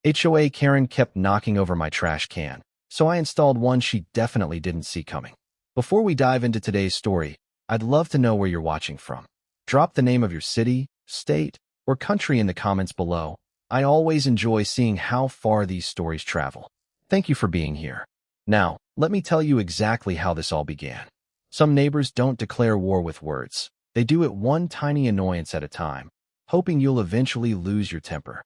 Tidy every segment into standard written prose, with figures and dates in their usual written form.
HOA Karen kept knocking over my trash can, so I installed one she definitely didn't see coming. Before we dive into today's story, I'd love to know where you're watching from. Drop the name of your city, state, or country in the comments below. I always enjoy seeing how far these stories travel. Thank you for being here. Now, let me tell you exactly how this all began. Some neighbors don't declare war with words. They do it one tiny annoyance at a time, hoping you'll eventually lose your temper.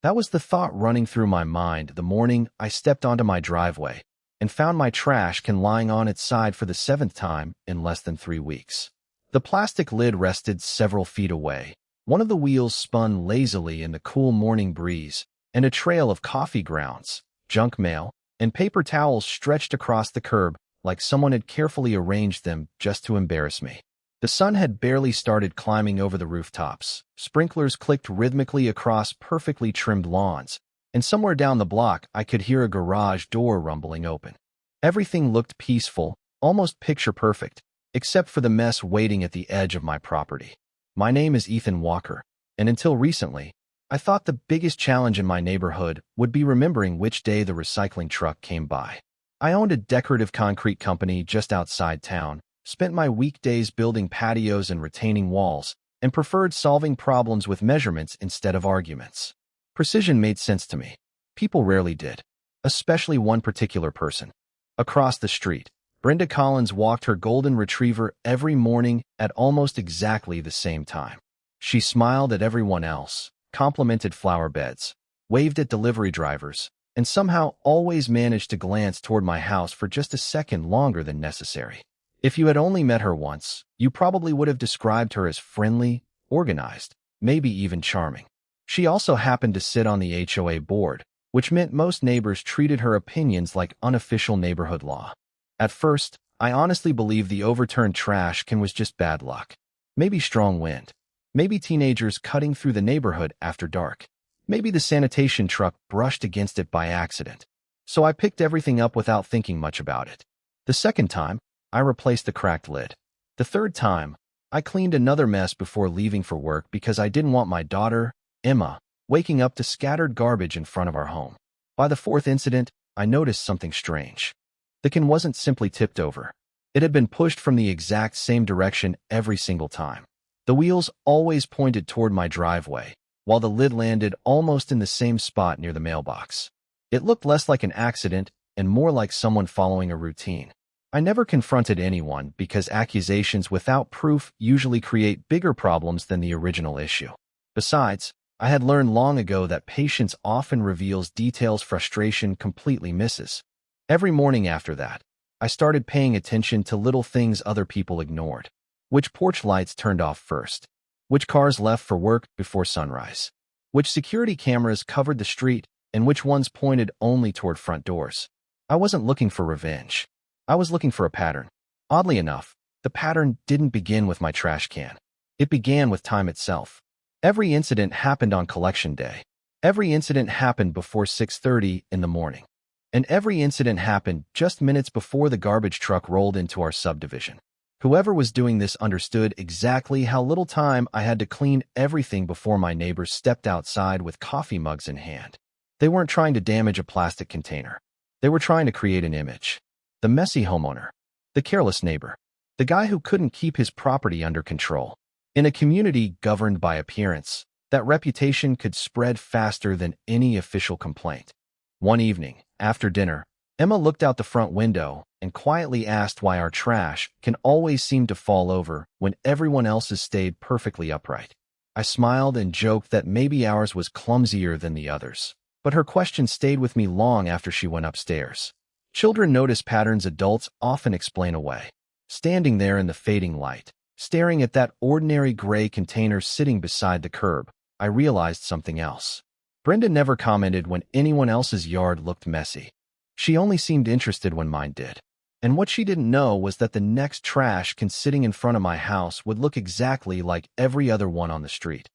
That was the thought running through my mind the morning I stepped onto my driveway and found my trash can lying on its side for the 7th time in less than 3 weeks. The plastic lid rested several feet away. One of the wheels spun lazily in the cool morning breeze, and a trail of coffee grounds, junk mail, and paper towels stretched across the curb like someone had carefully arranged them just to embarrass me. The sun had barely started climbing over the rooftops. Sprinklers clicked rhythmically across perfectly trimmed lawns, and somewhere down the block I could hear a garage door rumbling open. Everything looked peaceful, almost picture-perfect, except for the mess waiting at the edge of my property. My name is Ethan Walker, and until recently, I thought the biggest challenge in my neighborhood would be remembering which day the recycling truck came by. I owned a decorative concrete company just outside town, spent my weekdays building patios and retaining walls, and preferred solving problems with measurements instead of arguments. Precision made sense to me. People rarely did, especially one particular person. Across the street, Brenda Collins walked her golden retriever every morning at almost exactly the same time. She smiled at everyone else, complimented flower beds, waved at delivery drivers, and somehow always managed to glance toward my house for just a second longer than necessary. If you had only met her once, you probably would have described her as friendly, organized, maybe even charming. She also happened to sit on the HOA board, which meant most neighbors treated her opinions like unofficial neighborhood law. At first, I honestly believed the overturned trash can was just bad luck. Maybe strong wind. Maybe teenagers cutting through the neighborhood after dark. Maybe the sanitation truck brushed against it by accident. So I picked everything up without thinking much about it. The second time, I replaced the cracked lid. The third time, I cleaned another mess before leaving for work because I didn't want my daughter, Emma, waking up to scattered garbage in front of our home. By the fourth incident, I noticed something strange. The can wasn't simply tipped over. It had been pushed from the exact same direction every single time. The wheels always pointed toward my driveway, while the lid landed almost in the same spot near the mailbox. It looked less like an accident and more like someone following a routine. I never confronted anyone because accusations without proof usually create bigger problems than the original issue. Besides, I had learned long ago that patience often reveals details frustration completely misses. Every morning after that, I started paying attention to little things other people ignored. Which porch lights turned off first? Which cars left for work before sunrise? Which security cameras covered the street and which ones pointed only toward front doors? I wasn't looking for revenge. I was looking for a pattern. Oddly enough, the pattern didn't begin with my trash can. It began with time itself. Every incident happened on collection day. Every incident happened before 6:30 in the morning. And every incident happened just minutes before the garbage truck rolled into our subdivision. Whoever was doing this understood exactly how little time I had to clean everything before my neighbors stepped outside with coffee mugs in hand. They weren't trying to damage a plastic container. They were trying to create an image. The messy homeowner. The careless neighbor. The guy who couldn't keep his property under control. In a community governed by appearance, that reputation could spread faster than any official complaint. One evening, after dinner, Emma looked out the front window and quietly asked why our trash can always seem to fall over when everyone else's stayed perfectly upright. I smiled and joked that maybe ours was clumsier than the others, but her question stayed with me long after she went upstairs. Children notice patterns adults often explain away. Standing there in the fading light, staring at that ordinary gray container sitting beside the curb, I realized something else. Brenda never commented when anyone else's yard looked messy. She only seemed interested when mine did. And what she didn't know was that the next trash can sitting in front of my house would look exactly like every other one on the street.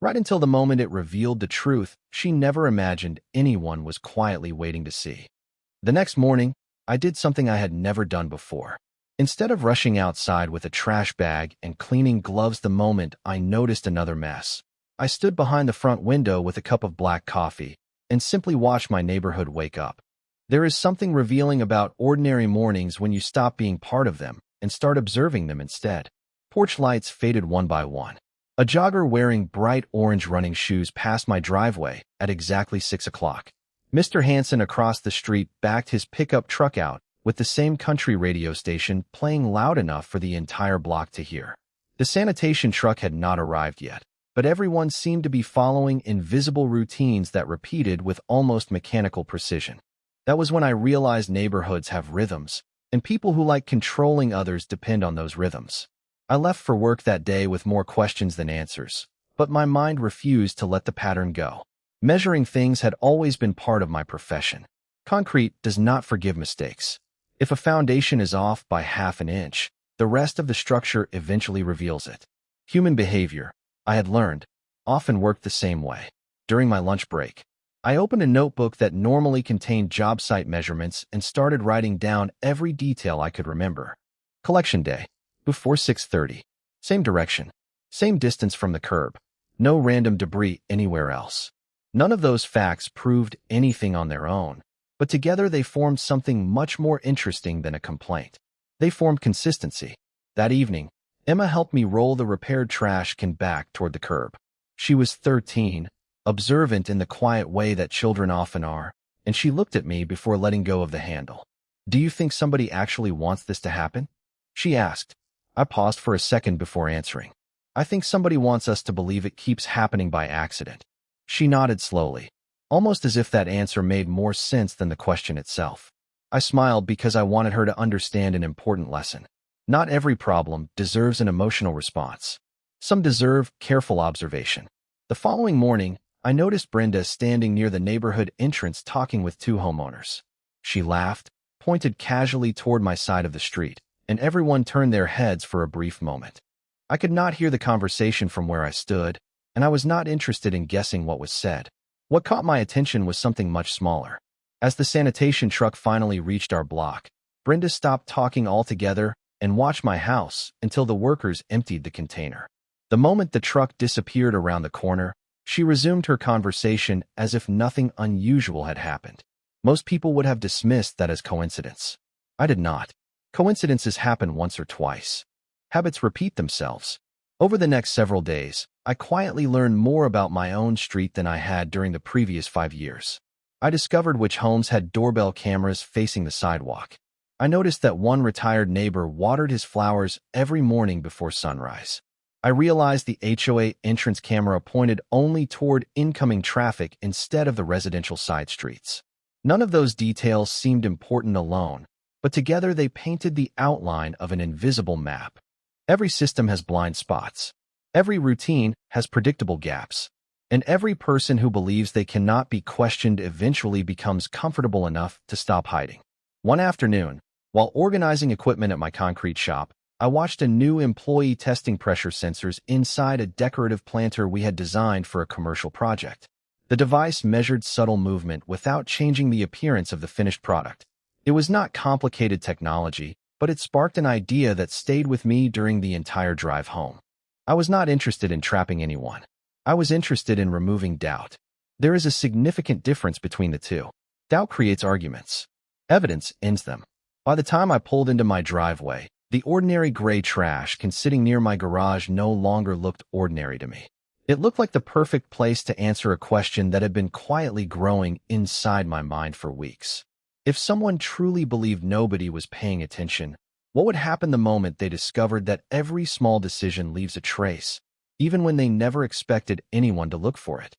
Right until the moment it revealed the truth she never imagined anyone was quietly waiting to see. The next morning, I did something I had never done before. Instead of rushing outside with a trash bag and cleaning gloves the moment I noticed another mess, I stood behind the front window with a cup of black coffee and simply watched my neighborhood wake up. There is something revealing about ordinary mornings when you stop being part of them and start observing them instead. Porch lights faded one by one. A jogger wearing bright orange running shoes passed my driveway at exactly 6 o'clock. Mr. Hanson across the street backed his pickup truck out with the same country radio station playing loud enough for the entire block to hear. The sanitation truck had not arrived yet, but everyone seemed to be following invisible routines that repeated with almost mechanical precision. That was when I realized neighborhoods have rhythms, and people who like controlling others depend on those rhythms. I left for work that day with more questions than answers, but my mind refused to let the pattern go. Measuring things had always been part of my profession. Concrete does not forgive mistakes. If a foundation is off by half an inch, the rest of the structure eventually reveals it. Human behavior, I had learned, often worked the same way. During my lunch break, I opened a notebook that normally contained job site measurements and started writing down every detail I could remember. Collection day. Before 6:30. Same direction. Same distance from the curb. No random debris anywhere else. None of those facts proved anything on their own, but together they formed something much more interesting than a complaint. They formed consistency. That evening, Emma helped me roll the repaired trash can back toward the curb. She was 13, observant in the quiet way that children often are, and she looked at me before letting go of the handle. "Do you think somebody actually wants this to happen?" she asked. I paused for a second before answering. "I think somebody wants us to believe it keeps happening by accident." She nodded slowly, almost as if that answer made more sense than the question itself. I smiled because I wanted her to understand an important lesson. Not every problem deserves an emotional response. Some deserve careful observation. The following morning, I noticed Brenda standing near the neighborhood entrance talking with two homeowners. She laughed, pointed casually toward my side of the street, and everyone turned their heads for a brief moment. I could not hear the conversation from where I stood, and I was not interested in guessing what was said. What caught my attention was something much smaller. As the sanitation truck finally reached our block, Brenda stopped talking altogether and watched my house until the workers emptied the container. The moment the truck disappeared around the corner, she resumed her conversation as if nothing unusual had happened. Most people would have dismissed that as coincidence. I did not. Coincidences happen once or twice. Habits repeat themselves. Over the next several days, I quietly learned more about my own street than I had during the previous 5 years. I discovered which homes had doorbell cameras facing the sidewalk. I noticed that one retired neighbor watered his flowers every morning before sunrise. I realized the HOA entrance camera pointed only toward incoming traffic instead of the residential side streets. None of those details seemed important alone, but together they painted the outline of an invisible map. Every system has blind spots. Every routine has predictable gaps. And every person who believes they cannot be questioned eventually becomes comfortable enough to stop hiding. One afternoon, while organizing equipment at my concrete shop, I watched a new employee testing pressure sensors inside a decorative planter we had designed for a commercial project. The device measured subtle movement without changing the appearance of the finished product. It was not complicated technology, but it sparked an idea that stayed with me during the entire drive home. I was not interested in trapping anyone. I was interested in removing doubt. There is a significant difference between the two. Doubt creates arguments. Evidence ends them. By the time I pulled into my driveway, the ordinary gray trash can sitting near my garage no longer looked ordinary to me. It looked like the perfect place to answer a question that had been quietly growing inside my mind for weeks. If someone truly believed nobody was paying attention, what would happen the moment they discovered that every small decision leaves a trace, even when they never expected anyone to look for it?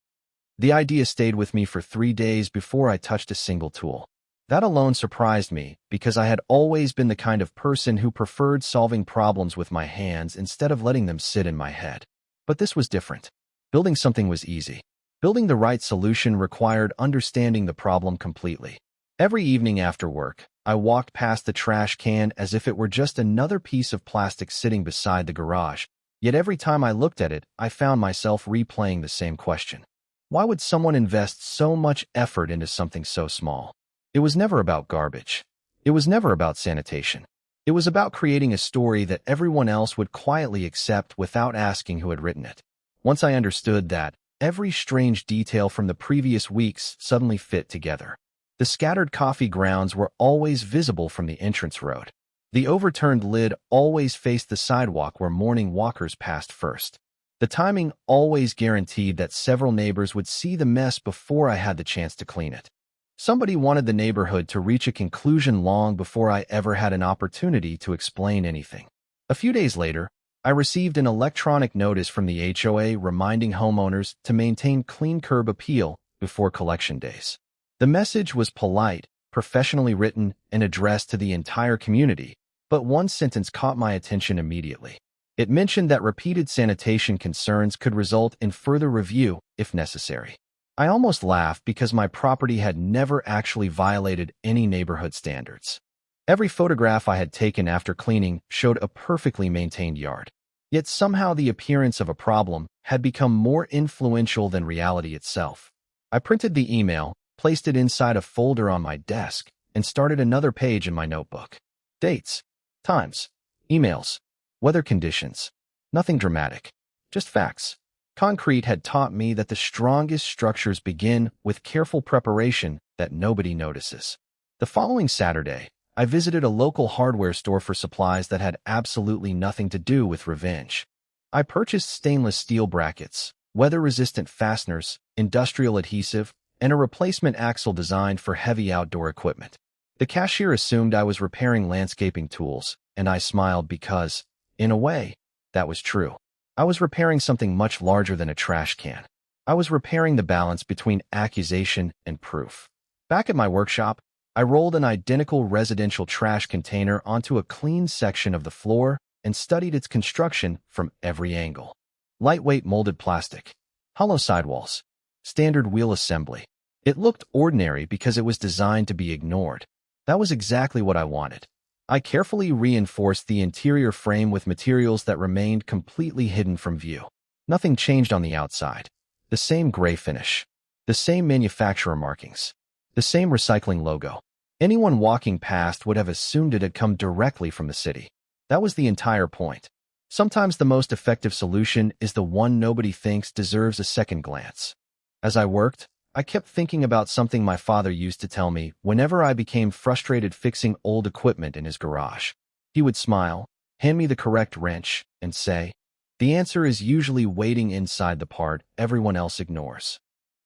The idea stayed with me for 3 days before I touched a single tool. That alone surprised me because I had always been the kind of person who preferred solving problems with my hands instead of letting them sit in my head. But this was different. Building something was easy. Building the right solution required understanding the problem completely. Every evening after work, I walked past the trash can as if it were just another piece of plastic sitting beside the garage, yet every time I looked at it, I found myself replaying the same question. Why would someone invest so much effort into something so small? It was never about garbage. It was never about sanitation. It was about creating a story that everyone else would quietly accept without asking who had written it. Once I understood that, every strange detail from the previous weeks suddenly fit together. The scattered coffee grounds were always visible from the entrance road. The overturned lid always faced the sidewalk where morning walkers passed first. The timing always guaranteed that several neighbors would see the mess before I had the chance to clean it. Somebody wanted the neighborhood to reach a conclusion long before I ever had an opportunity to explain anything. A few days later, I received an electronic notice from the HOA reminding homeowners to maintain clean curb appeal before collection days. The message was polite, professionally written, and addressed to the entire community, but one sentence caught my attention immediately. It mentioned that repeated sanitation concerns could result in further review if necessary. I almost laughed because my property had never actually violated any neighborhood standards. Every photograph I had taken after cleaning showed a perfectly maintained yard. Yet somehow the appearance of a problem had become more influential than reality itself. I printed the email, placed it inside a folder on my desk, and started another page in my notebook. Dates, times, emails, weather conditions. Nothing dramatic, just facts. Concrete had taught me that the strongest structures begin with careful preparation that nobody notices. The following Saturday, I visited a local hardware store for supplies that had absolutely nothing to do with revenge. I purchased stainless steel brackets, weather-resistant fasteners, industrial adhesive, and a replacement axle designed for heavy outdoor equipment. The cashier assumed I was repairing landscaping tools, and I smiled because, in a way, that was true. I was repairing something much larger than a trash can. I was repairing the balance between accusation and proof. Back at my workshop, I rolled an identical residential trash container onto a clean section of the floor and studied its construction from every angle. Lightweight molded plastic, hollow sidewalls, standard wheel assembly. It looked ordinary because it was designed to be ignored. That was exactly what I wanted. I carefully reinforced the interior frame with materials that remained completely hidden from view. Nothing changed on the outside. The same gray finish, the same manufacturer markings, the same recycling logo. Anyone walking past would have assumed it had come directly from the city. That was the entire point. Sometimes the most effective solution is the one nobody thinks deserves a second glance. As I worked, I kept thinking about something my father used to tell me whenever I became frustrated fixing old equipment in his garage. He would smile, hand me the correct wrench, and say, "The answer is usually waiting inside the part everyone else ignores."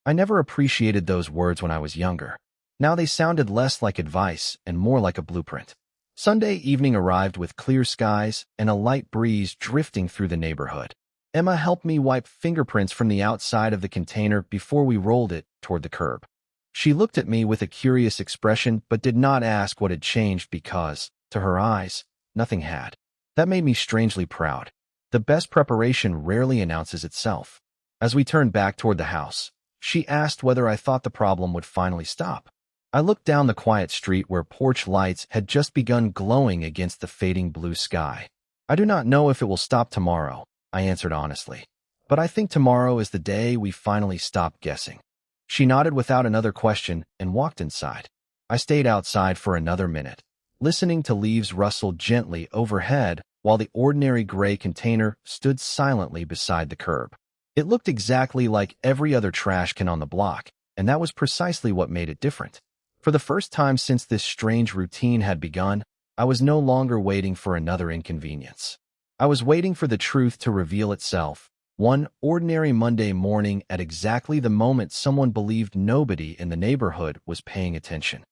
I never appreciated those words when I was younger. Now they sounded less like advice and more like a blueprint. Sunday evening arrived with clear skies and a light breeze drifting through the neighborhood. Emma helped me wipe fingerprints from the outside of the container before we rolled it toward the curb. She looked at me with a curious expression but did not ask what had changed because, to her eyes, nothing had. That made me strangely proud. The best preparation rarely announces itself. As we turned back toward the house, she asked whether I thought the problem would finally stop. I looked down the quiet street where porch lights had just begun glowing against the fading blue sky. "I do not know if it will stop tomorrow," I answered honestly. "But I think tomorrow is the day we finally stop guessing." She nodded without another question and walked inside. I stayed outside for another minute, listening to leaves rustle gently overhead while the ordinary gray container stood silently beside the curb. It looked exactly like every other trash can on the block, and that was precisely what made it different. For the first time since this strange routine had begun, I was no longer waiting for another inconvenience. I was waiting for the truth to reveal itself, one ordinary Monday morning at exactly the moment someone believed nobody in the neighborhood was paying attention.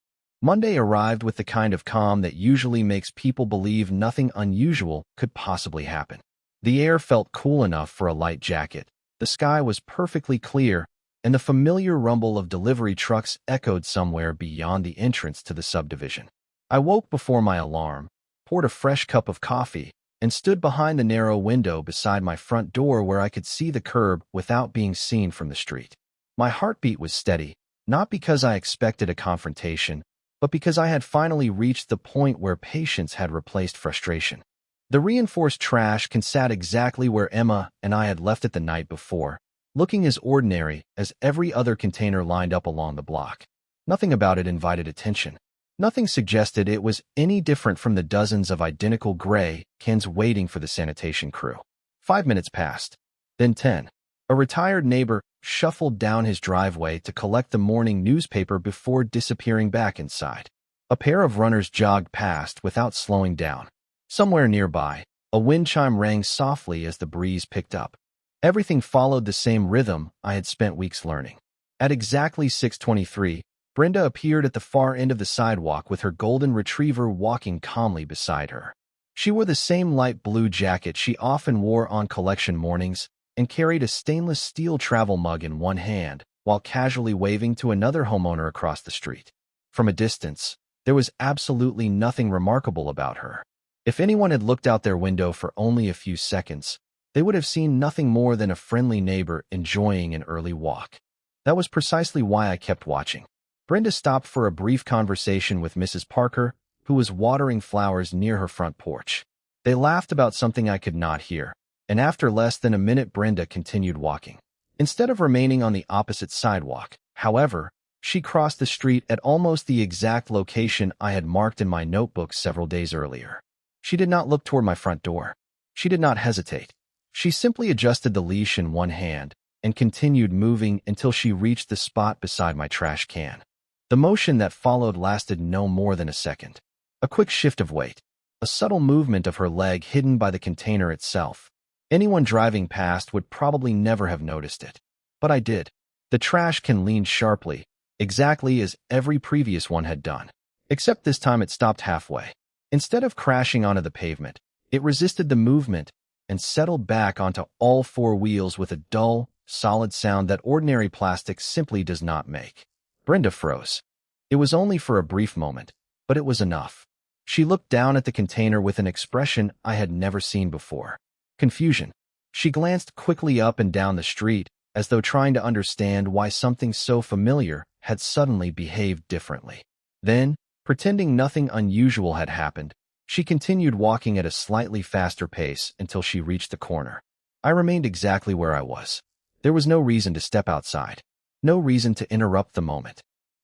Monday arrived with the kind of calm that usually makes people believe nothing unusual could possibly happen. The air felt cool enough for a light jacket, the sky was perfectly clear, and the familiar rumble of delivery trucks echoed somewhere beyond the entrance to the subdivision. I woke before my alarm, poured a fresh cup of coffee, and stood behind the narrow window beside my front door where I could see the curb without being seen from the street. My heartbeat was steady, not because I expected a confrontation, but because I had finally reached the point where patience had replaced frustration. The reinforced trash can sat exactly where Emma and I had left it the night before, looking as ordinary as every other container lined up along the block. Nothing about it invited attention. Nothing suggested it was any different from the dozens of identical gray cans waiting for the sanitation crew. 5 minutes passed, then 10. A retired neighbor shuffled down his driveway to collect the morning newspaper before disappearing back inside. A pair of runners jogged past without slowing down. Somewhere nearby, a wind chime rang softly as the breeze picked up. Everything followed the same rhythm I had spent weeks learning. At exactly 6:23, Brenda appeared at the far end of the sidewalk with her golden retriever walking calmly beside her. She wore the same light blue jacket she often wore on collection mornings and carried a stainless steel travel mug in one hand while casually waving to another homeowner across the street. From a distance, there was absolutely nothing remarkable about her. If anyone had looked out their window for only a few seconds, they would have seen nothing more than a friendly neighbor enjoying an early walk. That was precisely why I kept watching. Brenda stopped for a brief conversation with Mrs. Parker, who was watering flowers near her front porch. They laughed about something I could not hear, and after less than a minute Brenda continued walking. Instead of remaining on the opposite sidewalk, however, she crossed the street at almost the exact location I had marked in my notebook several days earlier. She did not look toward my front door. She did not hesitate. She simply adjusted the leash in one hand and continued moving until she reached the spot beside my trash can. The motion that followed lasted no more than a second. A quick shift of weight, a subtle movement of her leg hidden by the container itself. Anyone driving past would probably never have noticed it. But I did. The trash can leaned sharply, exactly as every previous one had done. Except this time it stopped halfway. Instead of crashing onto the pavement, it resisted the movement and settled back onto all four wheels with a dull, solid sound that ordinary plastic simply does not make. Brenda froze. It was only for a brief moment, but it was enough. She looked down at the container with an expression I had never seen before. Confusion. She glanced quickly up and down the street, as though trying to understand why something so familiar had suddenly behaved differently. Then, pretending nothing unusual had happened, she continued walking at a slightly faster pace until she reached the corner. I remained exactly where I was. There was no reason to step outside. No reason to interrupt the moment.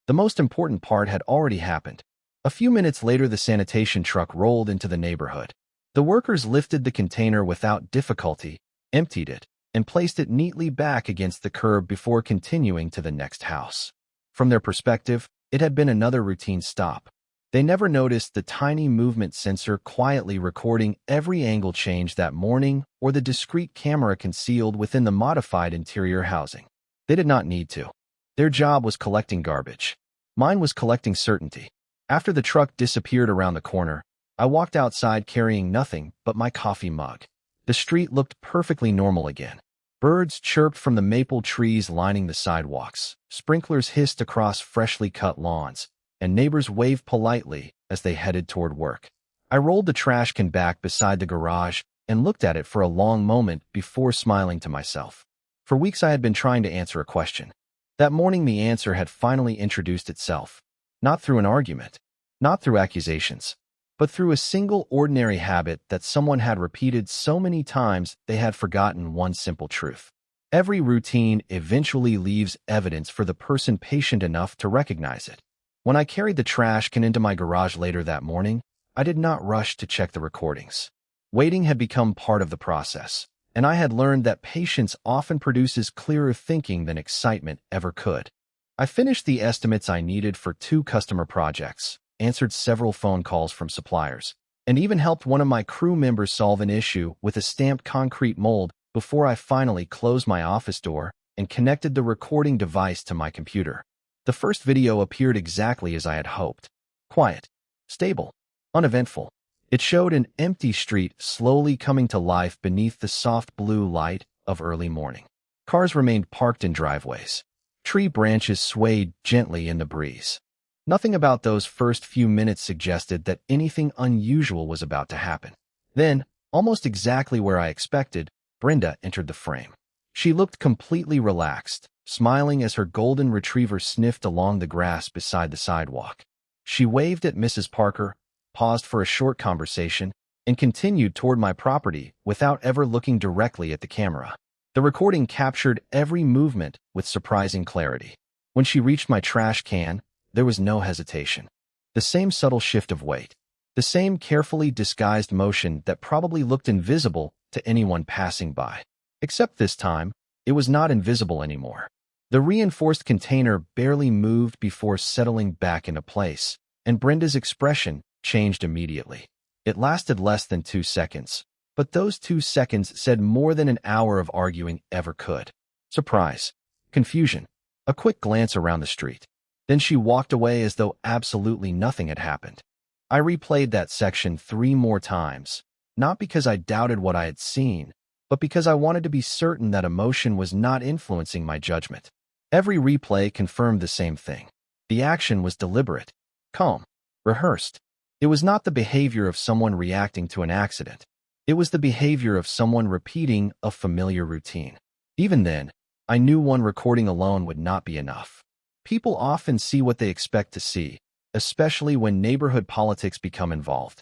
The most important part had already happened. A few minutes later, the sanitation truck rolled into the neighborhood. The workers lifted the container without difficulty, emptied it, and placed it neatly back against the curb before continuing to the next house. From their perspective, it had been another routine stop. They never noticed the tiny movement sensor quietly recording every angle change that morning or the discrete camera concealed within the modified interior housing. They did not need to. Their job was collecting garbage. Mine was collecting certainty. After the truck disappeared around the corner, I walked outside carrying nothing but my coffee mug. The street looked perfectly normal again. Birds chirped from the maple trees lining the sidewalks, sprinklers hissed across freshly cut lawns, and neighbors waved politely as they headed toward work. I rolled the trash can back beside the garage and looked at it for a long moment before smiling to myself. For weeks I had been trying to answer a question. That morning the answer had finally introduced itself. Not through an argument, not through accusations, but through a single ordinary habit that someone had repeated so many times they had forgotten one simple truth. Every routine eventually leaves evidence for the person patient enough to recognize it. When I carried the trash can into my garage later that morning, I did not rush to check the recordings. Waiting had become part of the process, and I had learned that patience often produces clearer thinking than excitement ever could. I finished the estimates I needed for 2 customer projects, answered several phone calls from suppliers, and even helped one of my crew members solve an issue with a stamped concrete mold before I finally closed my office door and connected the recording device to my computer. The first video appeared exactly as I had hoped. Quiet, stable, uneventful. It showed an empty street slowly coming to life beneath the soft blue light of early morning. Cars remained parked in driveways. Tree branches swayed gently in the breeze. Nothing about those first few minutes suggested that anything unusual was about to happen. Then, almost exactly where I expected, Brenda entered the frame. She looked completely relaxed, smiling as her golden retriever sniffed along the grass beside the sidewalk. She waved at Mrs. Parker, paused for a short conversation, and continued toward my property without ever looking directly at the camera. The recording captured every movement with surprising clarity. When she reached my trash can, there was no hesitation. The same subtle shift of weight. The same carefully disguised motion that probably looked invisible to anyone passing by. Except this time, It was not invisible anymore. The reinforced container barely moved before settling back into place, and Brenda's expression changed immediately. It lasted less than 2 seconds, but those 2 seconds said more than an hour of arguing ever could. Surprise, confusion, a quick glance around the street. Then she walked away as though absolutely nothing had happened. I replayed that section 3 more times, not because I doubted what I had seen, but because I wanted to be certain that emotion was not influencing my judgment. Every replay confirmed the same thing. The action was deliberate, calm, rehearsed. It was not the behavior of someone reacting to an accident. It was the behavior of someone repeating a familiar routine. Even then, I knew one recording alone would not be enough. People often see what they expect to see, especially when neighborhood politics become involved.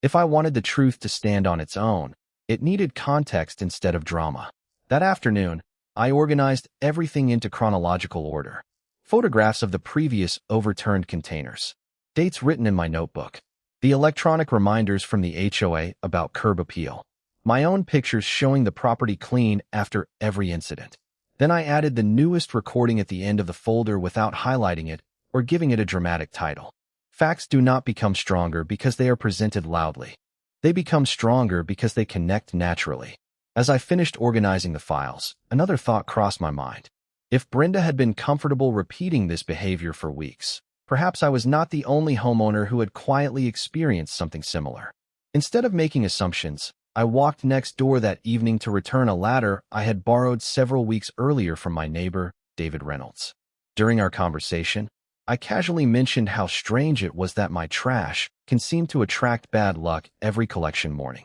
If I wanted the truth to stand on its own, it needed context instead of drama. That afternoon, I organized everything into chronological order. Photographs of the previous overturned containers. Dates written in my notebook. The electronic reminders from the HOA about curb appeal. My own pictures showing the property clean after every incident. Then I added the newest recording at the end of the folder without highlighting it or giving it a dramatic title. Facts do not become stronger because they are presented loudly. They become stronger because they connect naturally. As I finished organizing the files, another thought crossed my mind. If Brenda had been comfortable repeating this behavior for weeks, perhaps I was not the only homeowner who had quietly experienced something similar. Instead of making assumptions, I walked next door that evening to return a ladder I had borrowed several weeks earlier from my neighbor, David Reynolds. During our conversation, I casually mentioned how strange it was that my trash can seem to attract bad luck every collection morning.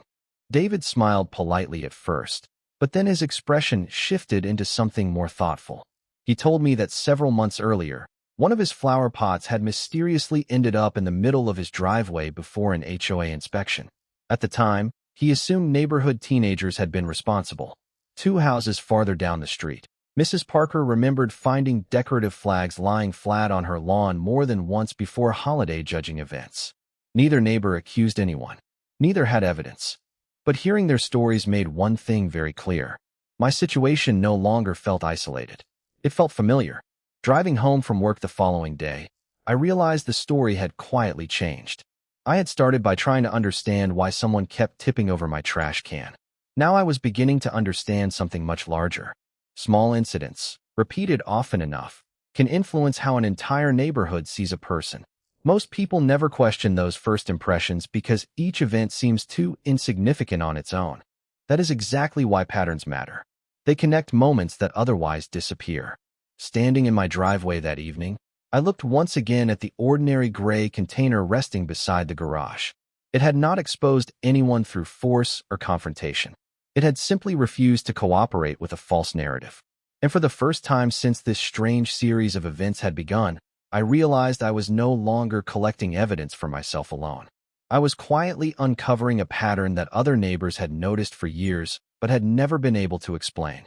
David smiled politely at first, but then his expression shifted into something more thoughtful. He told me that several months earlier, one of his flower pots had mysteriously ended up in the middle of his driveway before an HOA inspection. At the time, he assumed neighborhood teenagers had been responsible. 2 houses farther down the street, Mrs. Parker remembered finding decorative flags lying flat on her lawn more than once before holiday judging events. Neither neighbor accused anyone. Neither had evidence. But hearing their stories made one thing very clear. My situation no longer felt isolated. It felt familiar. Driving home from work the following day, I realized the story had quietly changed. I had started by trying to understand why someone kept tipping over my trash can. Now I was beginning to understand something much larger. Small incidents, repeated often enough, can influence how an entire neighborhood sees a person. Most people never question those first impressions because each event seems too insignificant on its own. That is exactly why patterns matter. They connect moments that otherwise disappear. Standing in my driveway that evening, I looked once again at the ordinary gray container resting beside the garage. It had not exposed anyone through force or confrontation. It had simply refused to cooperate with a false narrative. And for the first time since this strange series of events had begun, I realized I was no longer collecting evidence for myself alone. I was quietly uncovering a pattern that other neighbors had noticed for years but had never been able to explain.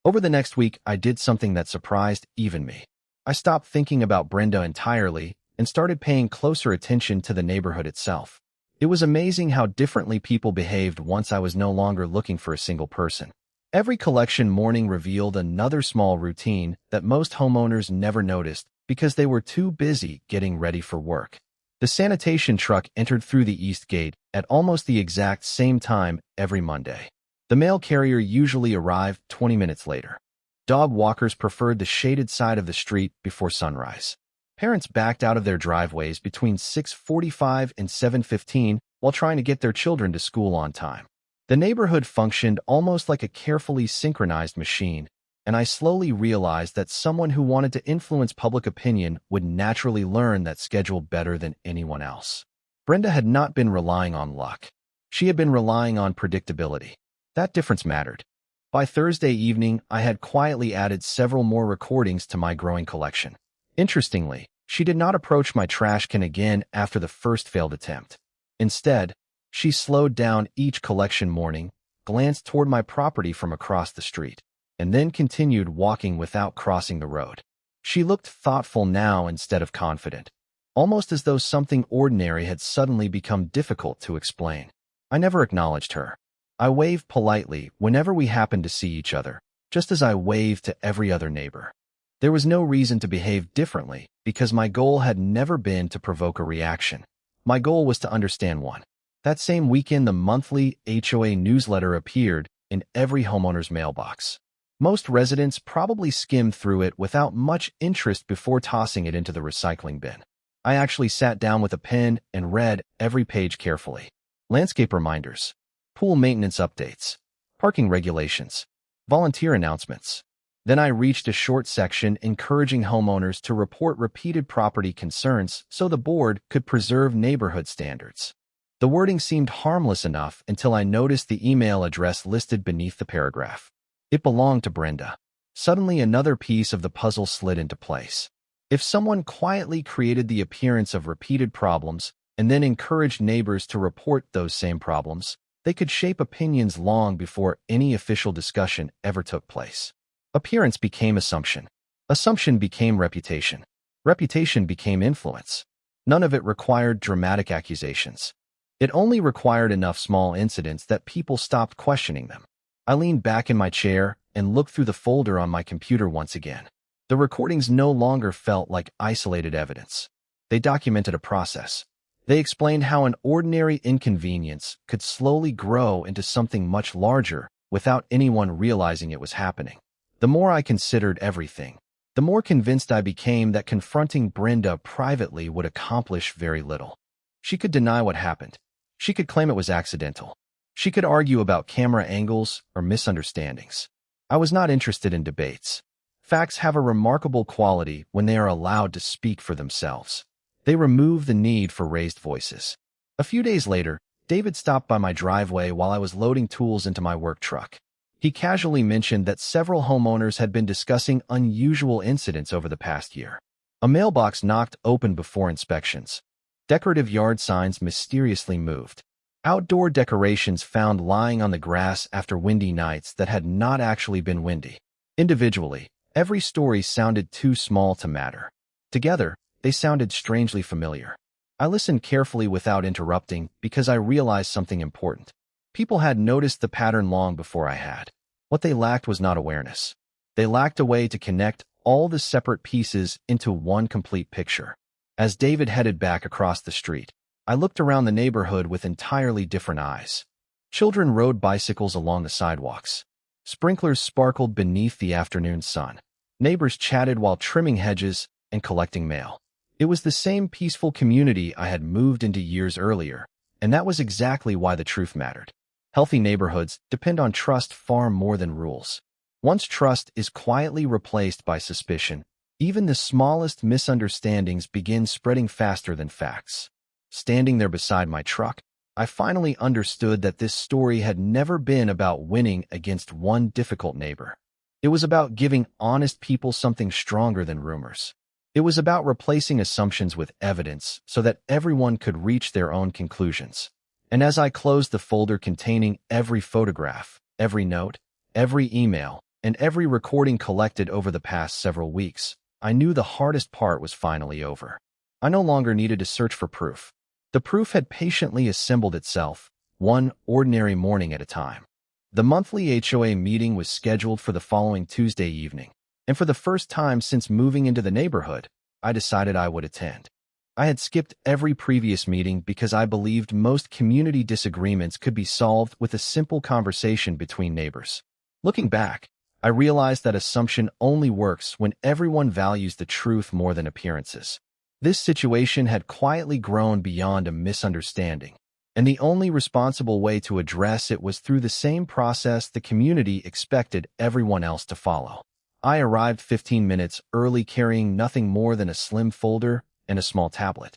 Over the next week, I did something that surprised even me. I stopped thinking about Brenda entirely and started paying closer attention to the neighborhood itself. It was amazing how differently people behaved once I was no longer looking for a single person. Every collection morning revealed another small routine that most homeowners never noticed because they were too busy getting ready for work. The sanitation truck entered through the east gate at almost the exact same time every Monday. The mail carrier usually arrived 20 minutes later. Dog walkers preferred the shaded side of the street before sunrise. Parents backed out of their driveways between 6:45 and 7:15 while trying to get their children to school on time. The neighborhood functioned almost like a carefully synchronized machine, and I slowly realized that someone who wanted to influence public opinion would naturally learn that schedule better than anyone else. Brenda had not been relying on luck. She had been relying on predictability. That difference mattered. By Thursday evening, I had quietly added several more recordings to my growing collection. Interestingly, she did not approach my trash can again after the first failed attempt. Instead, she slowed down each collection morning, glanced toward my property from across the street, and then continued walking without crossing the road. She looked thoughtful now instead of confident, almost as though something ordinary had suddenly become difficult to explain. I never acknowledged her. I waved politely whenever we happened to see each other, just as I waved to every other neighbor. There was no reason to behave differently because my goal had never been to provoke a reaction. My goal was to understand one. That same weekend, the monthly HOA newsletter appeared in every homeowner's mailbox. Most residents probably skimmed through it without much interest before tossing it into the recycling bin. I actually sat down with a pen and read every page carefully. Landscape reminders, pool maintenance updates, parking regulations, volunteer announcements. Then I reached a short section encouraging homeowners to report repeated property concerns so the board could preserve neighborhood standards. The wording seemed harmless enough until I noticed the email address listed beneath the paragraph. It belonged to Brenda. Suddenly, another piece of the puzzle slid into place. If someone quietly created the appearance of repeated problems and then encouraged neighbors to report those same problems, they could shape opinions long before any official discussion ever took place. Appearance became assumption. Assumption became reputation. Reputation became influence. None of it required dramatic accusations. It only required enough small incidents that people stopped questioning them. I leaned back in my chair and looked through the folder on my computer once again. The recordings no longer felt like isolated evidence. They documented a process. They explained how an ordinary inconvenience could slowly grow into something much larger without anyone realizing it was happening. The more I considered everything, the more convinced I became that confronting Brenda privately would accomplish very little. She could deny what happened. She could claim it was accidental. She could argue about camera angles or misunderstandings. I was not interested in debates. Facts have a remarkable quality when they are allowed to speak for themselves. They remove the need for raised voices. A few days later, David stopped by my driveway while I was loading tools into my work truck. He casually mentioned that several homeowners had been discussing unusual incidents over the past year. A mailbox knocked open before inspections. Decorative yard signs mysteriously moved. Outdoor decorations found lying on the grass after windy nights that had not actually been windy. Individually, every story sounded too small to matter. Together, they sounded strangely familiar. I listened carefully without interrupting because I realized something important. People had noticed the pattern long before I had. What they lacked was not awareness. They lacked a way to connect all the separate pieces into one complete picture. As David headed back across the street, I looked around the neighborhood with entirely different eyes. Children rode bicycles along the sidewalks. Sprinklers sparkled beneath the afternoon sun. Neighbors chatted while trimming hedges and collecting mail. It was the same peaceful community I had moved into years earlier, and that was exactly why the truth mattered. Healthy neighborhoods depend on trust far more than rules. Once trust is quietly replaced by suspicion, even the smallest misunderstandings begin spreading faster than facts. Standing there beside my truck, I finally understood that this story had never been about winning against one difficult neighbor. It was about giving honest people something stronger than rumors. It was about replacing assumptions with evidence so that everyone could reach their own conclusions. And as I closed the folder containing every photograph, every note, every email, and every recording collected over the past several weeks, I knew the hardest part was finally over. I no longer needed to search for proof. The proof had patiently assembled itself, one ordinary morning at a time. The monthly HOA meeting was scheduled for the following Tuesday evening, and for the first time since moving into the neighborhood, I decided I would attend. I had skipped every previous meeting because I believed most community disagreements could be solved with a simple conversation between neighbors. Looking back, I realized that assumption only works when everyone values the truth more than appearances. This situation had quietly grown beyond a misunderstanding, and the only responsible way to address it was through the same process the community expected everyone else to follow. I arrived 15 minutes early carrying nothing more than a slim folder and a small tablet.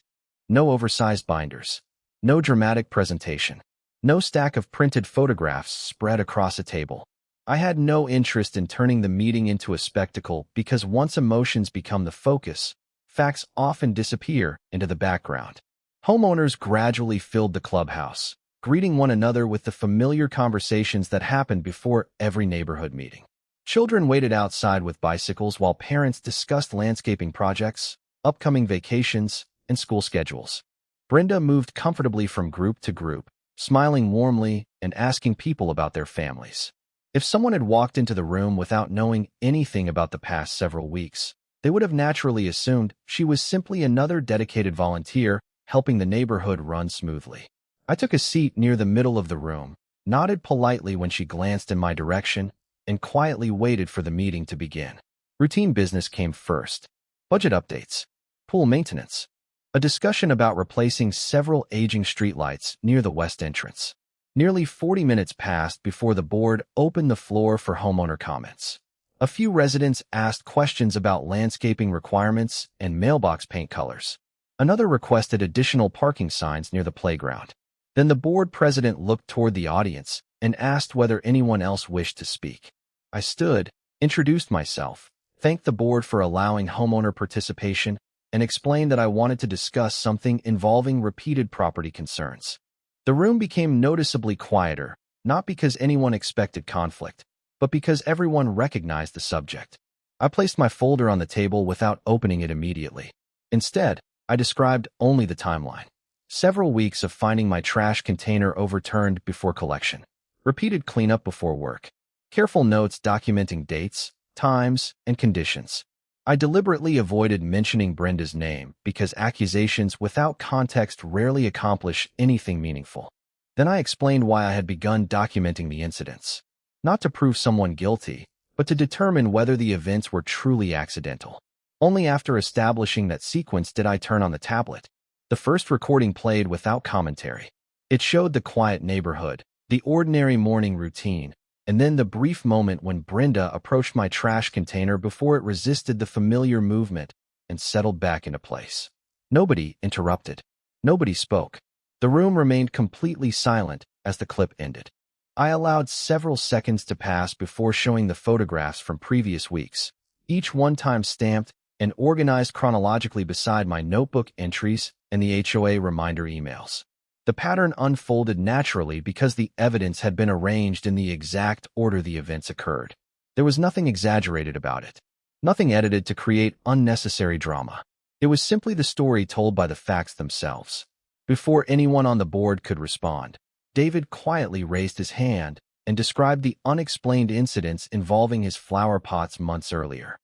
No oversized binders. No dramatic presentation. No stack of printed photographs spread across a table. I had no interest in turning the meeting into a spectacle because once emotions become the focus, facts often disappear into the background. Homeowners gradually filled the clubhouse, greeting one another with the familiar conversations that happened before every neighborhood meeting. Children waited outside with bicycles while parents discussed landscaping projects, upcoming vacations, and school schedules. Brenda moved comfortably from group to group, smiling warmly and asking people about their families. If someone had walked into the room without knowing anything about the past several weeks, they would have naturally assumed she was simply another dedicated volunteer helping the neighborhood run smoothly. I took a seat near the middle of the room, nodded politely when she glanced in my direction, and quietly waited for the meeting to begin. Routine business came first. Budget updates, pool maintenance, a discussion about replacing several aging streetlights near the west entrance. Nearly 40 minutes passed before the board opened the floor for homeowner comments. A few residents asked questions about landscaping requirements and mailbox paint colors. Another requested additional parking signs near the playground. Then the board president looked toward the audience and asked whether anyone else wished to speak. I stood, introduced myself, thanked the board for allowing homeowner participation, and explained that I wanted to discuss something involving repeated property concerns. The room became noticeably quieter, not because anyone expected conflict, but because everyone recognized the subject. I placed my folder on the table without opening it immediately. Instead, I described only the timeline. Several weeks of finding my trash container overturned before collection. Repeated cleanup before work. Careful notes documenting dates, times, and conditions. I deliberately avoided mentioning Brenda's name because accusations without context rarely accomplish anything meaningful. Then I explained why I had begun documenting the incidents. Not to prove someone guilty, but to determine whether the events were truly accidental. Only after establishing that sequence did I turn on the tablet. The first recording played without commentary. It showed the quiet neighborhood, the ordinary morning routine, and then the brief moment when Brenda approached my trash container before it resisted the familiar movement and settled back into place. Nobody interrupted. Nobody spoke. The room remained completely silent as the clip ended. I allowed several seconds to pass before showing the photographs from previous weeks, each one time stamped and organized chronologically beside my notebook entries and the HOA reminder emails. The pattern unfolded naturally because the evidence had been arranged in the exact order the events occurred. There was nothing exaggerated about it. Nothing edited to create unnecessary drama. It was simply the story told by the facts themselves. Before anyone on the board could respond, David quietly raised his hand and described the unexplained incidents involving his flower pots months earlier.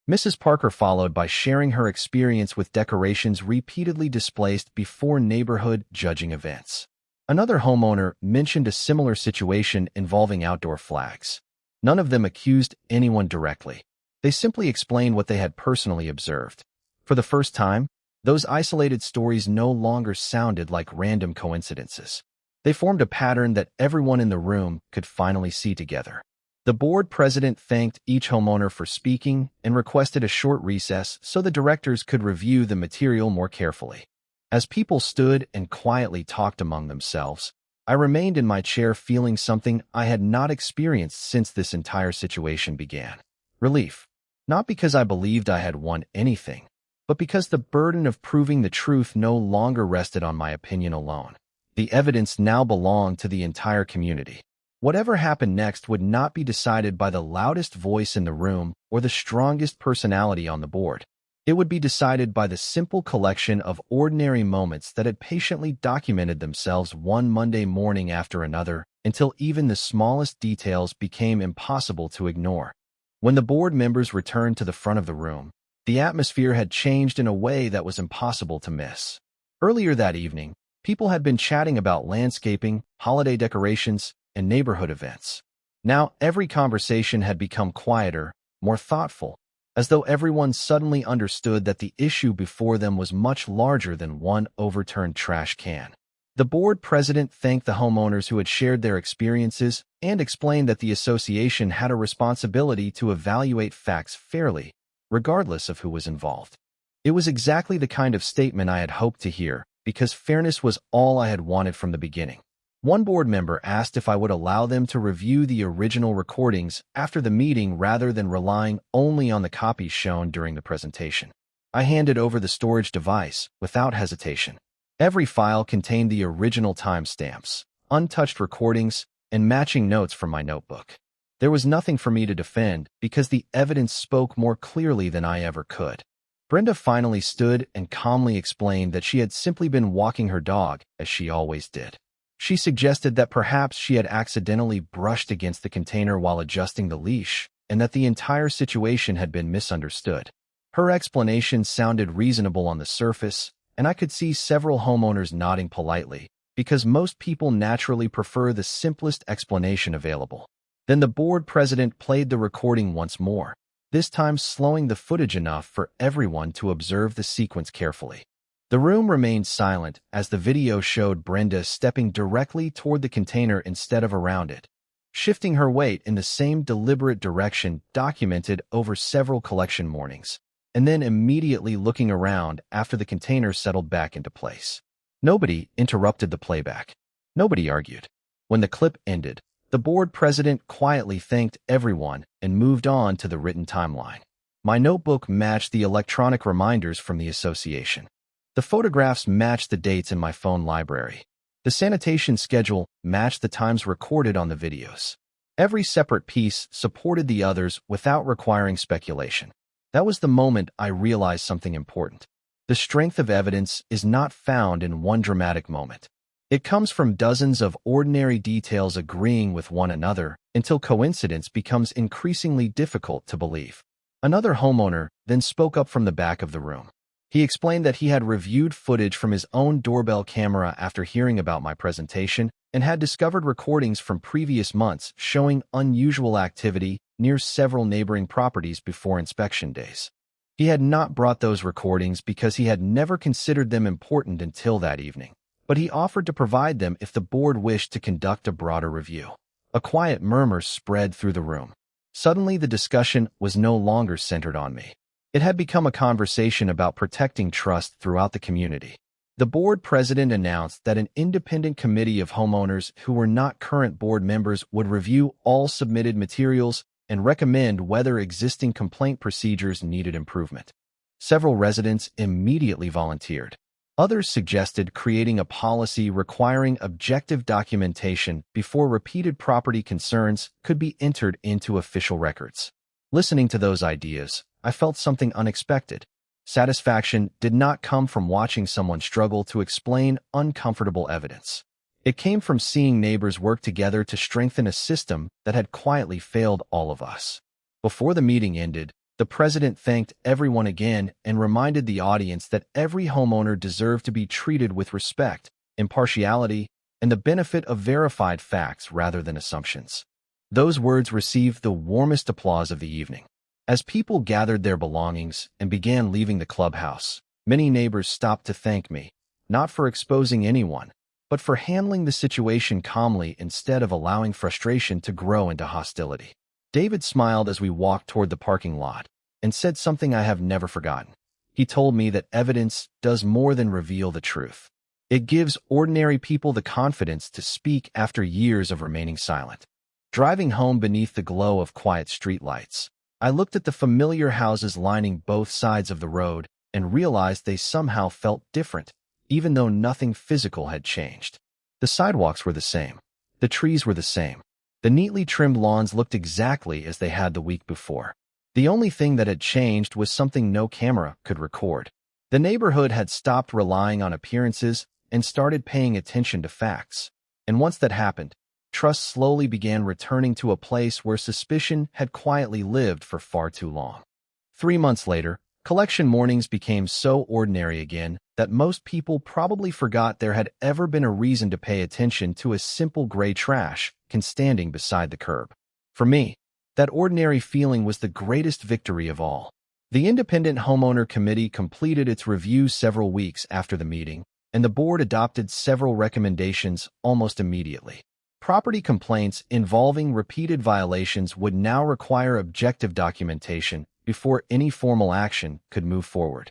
Mrs. Parker followed by sharing her experience with decorations repeatedly displaced before neighborhood judging events. Another homeowner mentioned a similar situation involving outdoor flags. None of them accused anyone directly. They simply explained what they had personally observed. For the first time, those isolated stories no longer sounded like random coincidences. They formed a pattern that everyone in the room could finally see together. The board president thanked each homeowner for speaking and requested a short recess so the directors could review the material more carefully. As people stood and quietly talked among themselves, I remained in my chair feeling something I had not experienced since this entire situation began. Relief. Not because I believed I had won anything, but because the burden of proving the truth no longer rested on my opinion alone. The evidence now belonged to the entire community. Whatever happened next would not be decided by the loudest voice in the room or the strongest personality on the board. It would be decided by the simple collection of ordinary moments that had patiently documented themselves one Monday morning after another until even the smallest details became impossible to ignore. When the board members returned to the front of the room, the atmosphere had changed in a way that was impossible to miss. Earlier that evening, people had been chatting about landscaping, holiday decorations, and neighborhood events. Now every conversation had become quieter, more thoughtful, as though everyone suddenly understood that the issue before them was much larger than one overturned trash can. The board president thanked the homeowners who had shared their experiences and explained that the association had a responsibility to evaluate facts fairly, regardless of who was involved. It was exactly the kind of statement I had hoped to hear, because fairness was all I had wanted from the beginning. One board member asked if I would allow them to review the original recordings after the meeting rather than relying only on the copies shown during the presentation. I handed over the storage device without hesitation. Every file contained the original timestamps, untouched recordings, and matching notes from my notebook. There was nothing for me to defend because the evidence spoke more clearly than I ever could. Brenda finally stood and calmly explained that she had simply been walking her dog, as she always did. She suggested that perhaps she had accidentally brushed against the container while adjusting the leash, and that the entire situation had been misunderstood. Her explanation sounded reasonable on the surface, and I could see several homeowners nodding politely, because most people naturally prefer the simplest explanation available. Then the board president played the recording once more, this time slowing the footage enough for everyone to observe the sequence carefully. The room remained silent as the video showed Brenda stepping directly toward the container instead of around it, shifting her weight in the same deliberate direction documented over several collection mornings, and then immediately looking around after the container settled back into place. Nobody interrupted the playback. Nobody argued. When the clip ended, the board president quietly thanked everyone and moved on to the written timeline. My notebook matched the electronic reminders from the association. The photographs matched the dates in my phone library. The sanitation schedule matched the times recorded on the videos. Every separate piece supported the others without requiring speculation. That was the moment I realized something important. The strength of evidence is not found in one dramatic moment. It comes from dozens of ordinary details agreeing with one another until coincidence becomes increasingly difficult to believe. Another homeowner then spoke up from the back of the room. He explained that he had reviewed footage from his own doorbell camera after hearing about my presentation and had discovered recordings from previous months showing unusual activity near several neighboring properties before inspection days. He had not brought those recordings because he had never considered them important until that evening, but he offered to provide them if the board wished to conduct a broader review. A quiet murmur spread through the room. Suddenly, the discussion was no longer centered on me. It had become a conversation about protecting trust throughout the community. The board president announced that an independent committee of homeowners who were not current board members would review all submitted materials and recommend whether existing complaint procedures needed improvement. Several residents immediately volunteered. Others suggested creating a policy requiring objective documentation before repeated property concerns could be entered into official records. Listening to those ideas, I felt something unexpected. Satisfaction did not come from watching someone struggle to explain uncomfortable evidence. It came from seeing neighbors work together to strengthen a system that had quietly failed all of us. Before the meeting ended, the president thanked everyone again and reminded the audience that every homeowner deserved to be treated with respect, impartiality, and the benefit of verified facts rather than assumptions. Those words received the warmest applause of the evening. As people gathered their belongings and began leaving the clubhouse, many neighbors stopped to thank me, not for exposing anyone, but for handling the situation calmly instead of allowing frustration to grow into hostility. David smiled as we walked toward the parking lot and said something I have never forgotten. He told me that evidence does more than reveal the truth. It gives ordinary people the confidence to speak after years of remaining silent. Driving home beneath the glow of quiet streetlights, I looked at the familiar houses lining both sides of the road and realized they somehow felt different, even though nothing physical had changed. The sidewalks were the same. The trees were the same. The neatly trimmed lawns looked exactly as they had the week before. The only thing that had changed was something no camera could record. The neighborhood had stopped relying on appearances and started paying attention to facts. And once that happened, trust slowly began returning to a place where suspicion had quietly lived for far too long. 3 months later, collection mornings became so ordinary again that most people probably forgot there had ever been a reason to pay attention to a simple gray trash can standing beside the curb. For me, that ordinary feeling was the greatest victory of all. The Independent Homeowner Committee completed its review several weeks after the meeting, and the board adopted several recommendations almost immediately. Property complaints involving repeated violations would now require objective documentation before any formal action could move forward.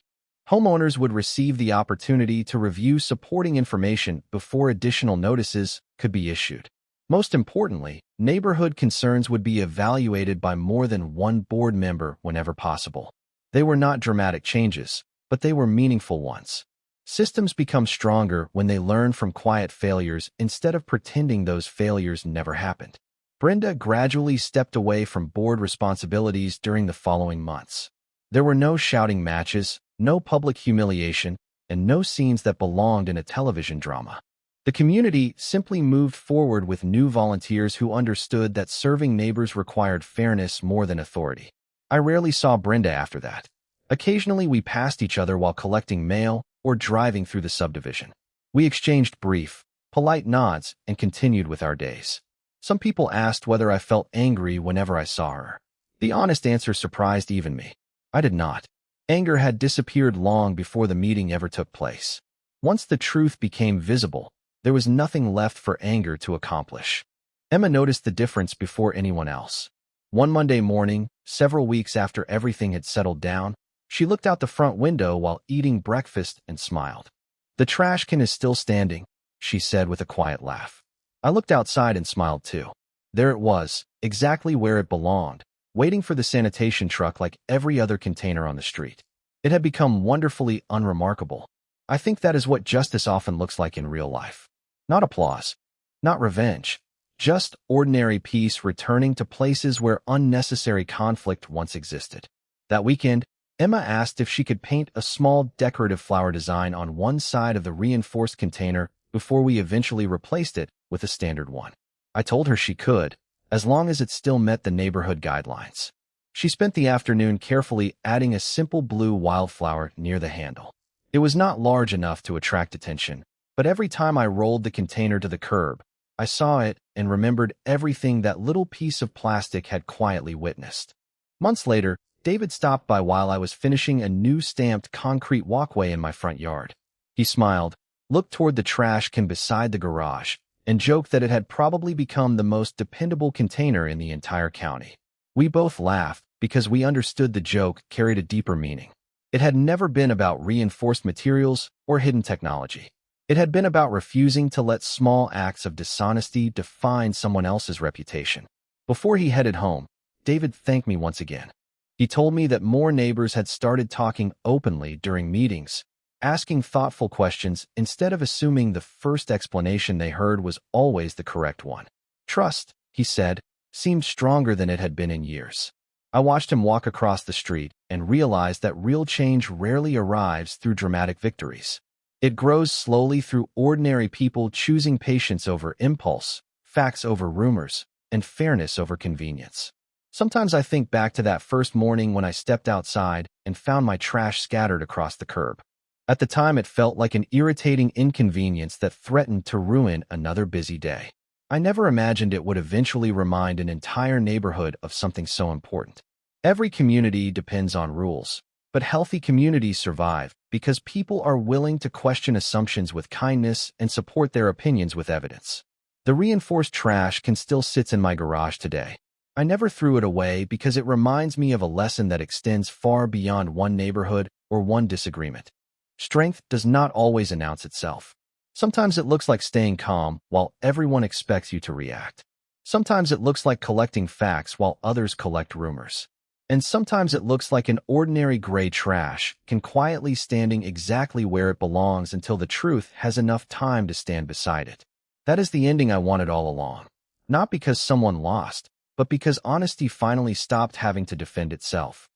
Homeowners would receive the opportunity to review supporting information before additional notices could be issued. Most importantly, neighborhood concerns would be evaluated by more than one board member whenever possible. They were not dramatic changes, but they were meaningful ones. Systems become stronger when they learn from quiet failures instead of pretending those failures never happened. Brenda gradually stepped away from board responsibilities during the following months. There were no shouting matches, no public humiliation, and no scenes that belonged in a television drama. The community simply moved forward with new volunteers who understood that serving neighbors required fairness more than authority. I rarely saw Brenda after that. Occasionally we passed each other while collecting mail or driving through the subdivision. We exchanged brief, polite nods and continued with our days. Some people asked whether I felt angry whenever I saw her. The honest answer surprised even me. I did not. Anger had disappeared long before the meeting ever took place. Once the truth became visible, there was nothing left for anger to accomplish. Emma noticed the difference before anyone else. One Monday morning, several weeks after everything had settled down, she looked out the front window while eating breakfast and smiled. "The trash can is still standing," she said with a quiet laugh. I looked outside and smiled too. There it was, exactly where it belonged, waiting for the sanitation truck like every other container on the street. It had become wonderfully unremarkable. I think that is what justice often looks like in real life. Not applause, not revenge, just ordinary peace returning to places where unnecessary conflict once existed. That weekend, Emma asked if she could paint a small decorative flower design on one side of the reinforced container before we eventually replaced it with a standard one. I told her she could, as long as it still met the neighborhood guidelines. She spent the afternoon carefully adding a simple blue wildflower near the handle. It was not large enough to attract attention, but every time I rolled the container to the curb, I saw it and remembered everything that little piece of plastic had quietly witnessed. Months later, David stopped by while I was finishing a new stamped concrete walkway in my front yard. He smiled, looked toward the trash can beside the garage, and joked that it had probably become the most dependable container in the entire county. We both laughed because we understood the joke carried a deeper meaning. It had never been about reinforced materials or hidden technology. It had been about refusing to let small acts of dishonesty define someone else's reputation. Before he headed home, David thanked me once again. He told me that more neighbors had started talking openly during meetings, asking thoughtful questions instead of assuming the first explanation they heard was always the correct one. Trust, he said, seemed stronger than it had been in years. I watched him walk across the street and realized that real change rarely arrives through dramatic victories. It grows slowly through ordinary people choosing patience over impulse, facts over rumors, and fairness over convenience. Sometimes I think back to that first morning when I stepped outside and found my trash scattered across the curb. At the time, it felt like an irritating inconvenience that threatened to ruin another busy day. I never imagined it would eventually remind an entire neighborhood of something so important. Every community depends on rules, but healthy communities survive because people are willing to question assumptions with kindness and support their opinions with evidence. The reinforced trash can still sit in my garage today. I never threw it away because it reminds me of a lesson that extends far beyond one neighborhood or one disagreement. Strength does not always announce itself. Sometimes it looks like staying calm while everyone expects you to react. Sometimes it looks like collecting facts while others collect rumors. And sometimes it looks like an ordinary gray trash can quietly standing exactly where it belongs until the truth has enough time to stand beside it. That is the ending I wanted all along. Not because someone lost, but because honesty finally stopped having to defend itself.